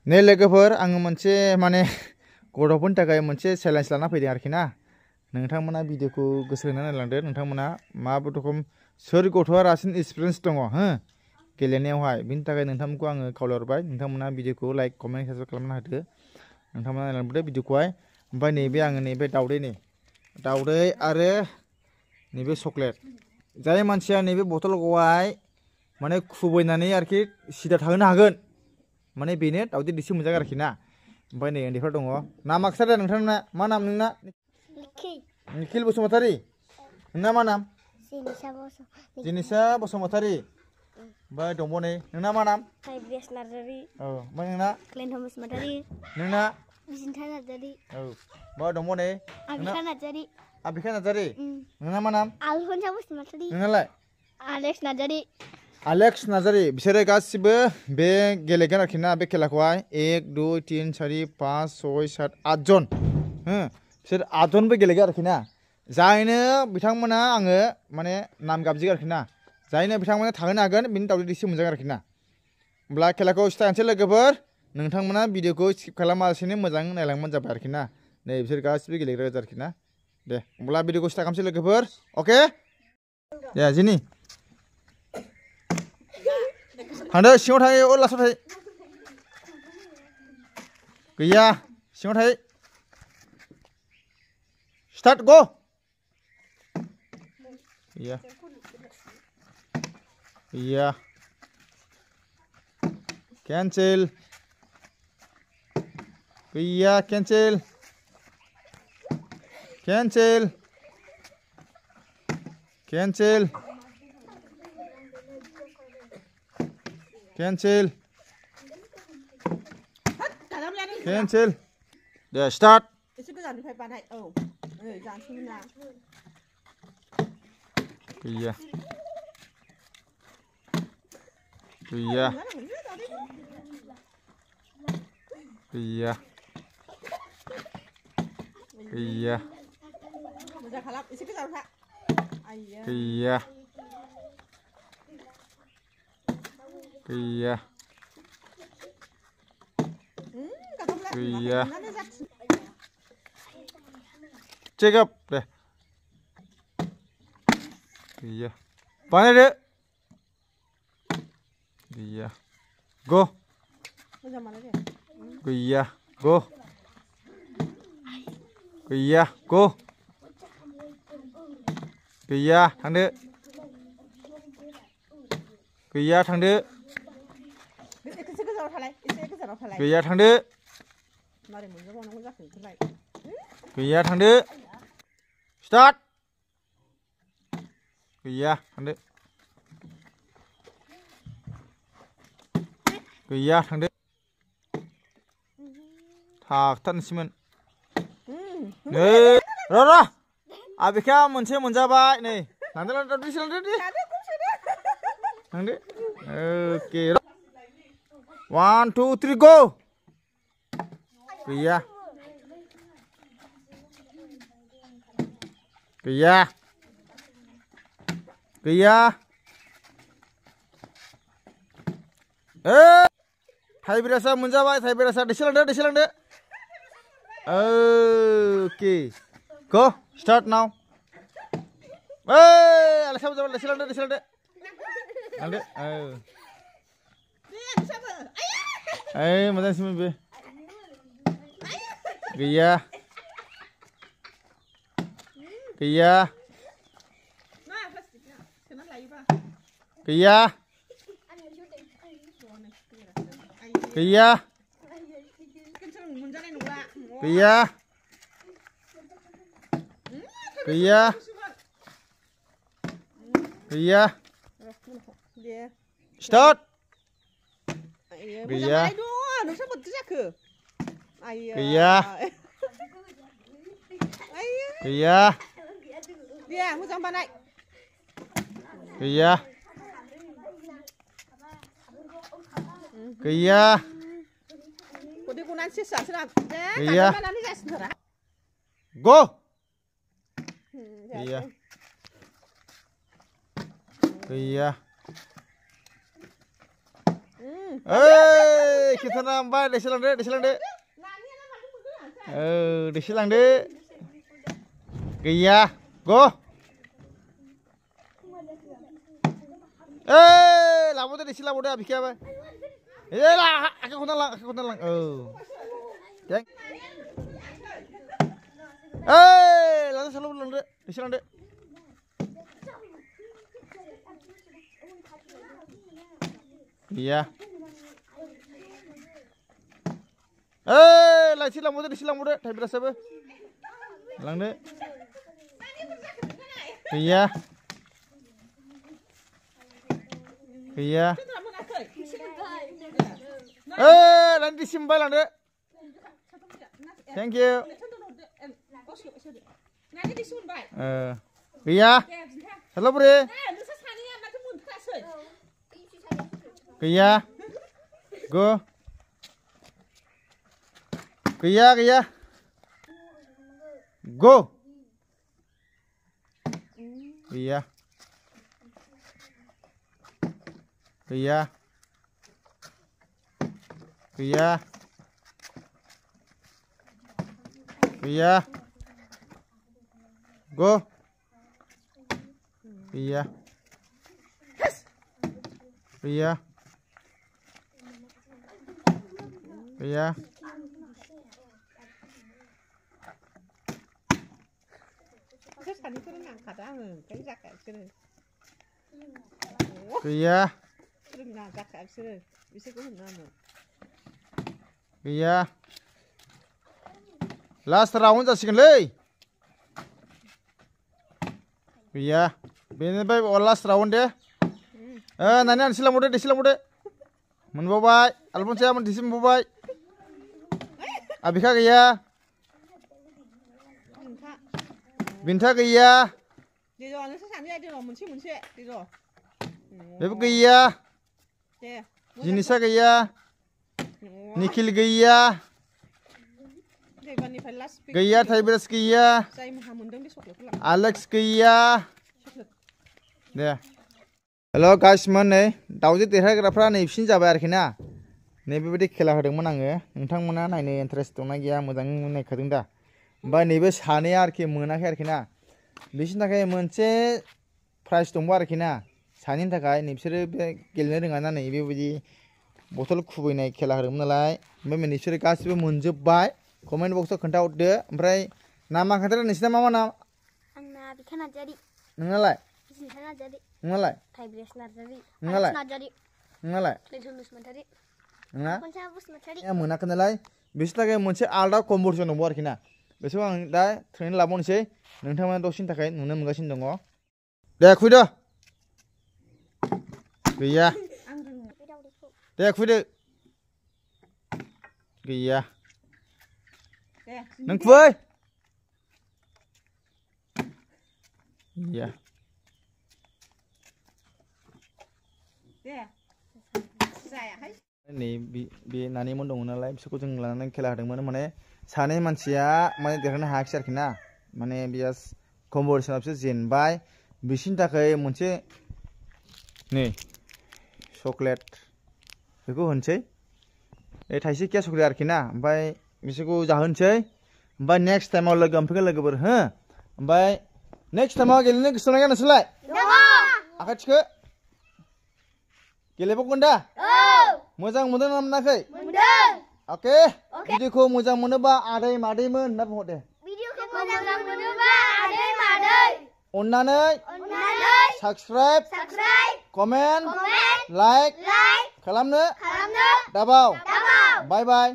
नै लोगोफोर आङो मोनसे माने गथ'फोरनि थाखाय मोनसे चेलेन्ज लाना फैदों आरोखि ना नोंथांमोना भिडिअखौ गोसो होनानै नायलांदो नोंथांमोना मा रोखोम सोर गथ'आ रासिन एक्सपिरियेन्स दङ हो गेलेनायावहाय बिनि थाखाय नोंथांमोनखौ आङो खावलायहरबाय नोंथांमोना भिडिअखौ लाइक कमेन्ट साबस्क्राइब खालामना होदो नोंथांमोना नायलांदो भिडिअखौहाय ओमफ्राय नैबे आङो नैबे दाउदै आरो नैबे चक्लेट जाय मानसिया नैबे बथलखौहाय माने खुबैनानै आरोखि सिदा थाहोनो हागोन माने बेनो दाउदै दैसे मोनजागोन आरोखि ना ओमफ्राय नै उन्दैफ्रा दङ नामा खिथादो नोंथांना मा नाम नोंना निखिल बसुमतारी नोंना मा नाम जिनिसा बसुमतारी ओमफ्राय दंबाव नै नोंना मा नाम हाइब्रेस नार्जारि औ ओमफ्राय नोंना क्लेन्थम बसुमतारी नोंना बिजिन्था नार्जारि औ ओमफ्राय दंबाव नै आबिखा नार्जारि आबिखा नार्जारि नोंना मा नाम आलफनसा बसुमतारी नोंनालाय आलेक्स नार्जारि आलेक्स नार्जारि बिसोरो गासिबो बे गेलेगोन आरोखि ना बे खेलाखौहाय 1 2 3 4 5 6 7 8 जन बिसोर 8 जनबो गेलेगोन आरोखि ना जायनो बिथांमोना आङो माने नाम गाबज्रिगोन आरोखि ना जायनो बिथांमोना थाहोनो हागोन बिनि दाउदै दैसे मोनजागोन आरोखि ना होमब्ला खेलाखौ स्टार्ट लोगोफोर नोंथांमोना भिडिअखौ स्किप खालामालासेनो मोजां नायलांबानो जाबाय आरोखि ना नै बिसोर गासिबो गेलेग्रा गोजा आरोखि ना दे होमब्ला भिडिअखौ स्टार्ट खालामसै लोगोफोर अके दे जिनि थांदो सिङाव थायो अ लास्टआव थायो गैया सिङाव थायो स्टार्ट गो गैया केन्सेल गैया cancel cancel cancel cancel cancel they start एसे गोजाननिफ्राय बानाय औ नै जानोसैमोन ना गैया गैया गैया गैया मोजां खालाम एसे गोजानाव था आइया गैया गैया गैया चेकआप दे गैया बानायदो गैया गो मोजां बानाय दे गैया गो गैया गो गैया थांदो गैया थांदो एसे गोजानाव थालाय एसे गोजानाव थालाय गैया थांदो मारै मोनजाबावनांगौ जाखो बेखौलाय गैया थांदो स्टार्ट गैया थांदो गैया थांदो थाखथारनोसैमोन नै र' आबिखा मोनसे मोनजाबाय नै लांदो लांदो दे थांदो अके 1 2 3 गो गैया गैया गैया थाइब्रेसा मोनजाबाय थाइब्रेसा दैसे लांदो ओके गो स्टार्ट नाउ आलासा मोनजाबाय दैसे लांदो मोजांसिमोन बे गैया गैया गैया गैया गैया गैया गैया स्टार्ट गैया नोंसोर बोरैथो जाखो गैया गैया दे मोजां बानाय गैया गैया गदै गनानै सेस जासोना गैया जासिनथारा गो गैया गैया खिथाना ओमफ्राय दैसिलांदो दैसिलांदो गैया ग लाबोदो दैसि लाबोदो बिखायाबो आखाइ खनना लां लांदो सालाव लांदो दैसिलांदो गैया लाइसि लांबोदो दैसि लांबोदो थाइब्रासाबो लांदो गैया लांदो दैसि मोनबाय लांदो थेंक इउ गैया हेल' बुरि गैया गो गैया गो गैया गो गैया गैया लास्ट राउन्ड जासिगोनलै गैया बेनिफ्राय लास्ट राउन्ड दे नानि आनसि लांबावदो दैसि लांबावदो मोनबावबाय आलबनसेया दैसि मोनबावबाय आबिखा गैया बिन्था गैया बेबो गैया जिनिसा गैया निखिल गैया थाइब्रास गैया आलेक्स गैया दे हेल' गाइसमोन नै दाउजो देरहाग्राफ्रा नै बिसिनि जाबाय आरोखि ना नै बेबायदि खेला होदोंमोन आङो नोंथांमोना नायनो इन्टारेस्ट दंना गैया मोजां नायखादों दा ओमफ्राय नैबे सानैया आरोखि मोनाखै आरोखि ना बिसोरनि थाखाय मोनसे प्राइज दंबो आरोखि ना सानैनि थाखाय नै बिसोरो बे गेलेनो रोङा ना नै बेबायदि बथल खुबैनाय खेला होदोंमोन नालाय ओमफ्राय बिसोरो गासिबो मोनजोब्बाय कमेन्ट बक्सआव खोन्थाहरदो ओमफ्राय नामा खोन्थादो नोंसिना मा नाम आंना बिखा नार्जारि नोंनालाय जिन्था नार्जारि नोंनालाय थाइब्रेस नार्जारि नोंनालाय नार्जारि नोंनालाय लैथो बसुमतारि नोंना खनसा बसुमतारि मोनाखै नालाय बिसोरनि थाखाय मोनसे आलादा कम्पिटिसन दंबावो आरोखि ना बेखौ आं दा ट्रेनिं लाबावनोसै नोंथांमोना दसेनि थाखाय नुनो मोनगासिनो दङ दे खुइदो गैया दे खुइदो गैया नों खुबै गैया नै बे नानिमोन दङ नालाय बिसोरखौ जों लानानै खेला होदोंमोन माने सानै मानसिया माने देरहानो हायाखिसै आरोखि ना माने बियो कम्पिटिसनाव बिसोर जेनबाय बिसोरनि थाखाय मोनसे नै चक्लेट बेखौ होनोसै थाइसेखिया चक्लेट आरोखि ना ओमफ्राय बिसोरखौ जाहोनोसै ओमफ्राय नेक्स्ट टाइमाव लोगो मोनफैगोन लोगोफोर हो ओमफ्राय नेक्स्ट टाइमाव गेलेनो गोसो दंना गैया नोंसोरलाय आखाइ थिखो गेलेबावगोन दा मोजां मोनदों ना मोनाखै अके भिडिअखौ मोजां मोनोबा आदै मादैमोन होनना बुंहर दे अन्नानै साबस्क्राइब कमेन्ट लाइक खालामनो दाबाव बाय बाय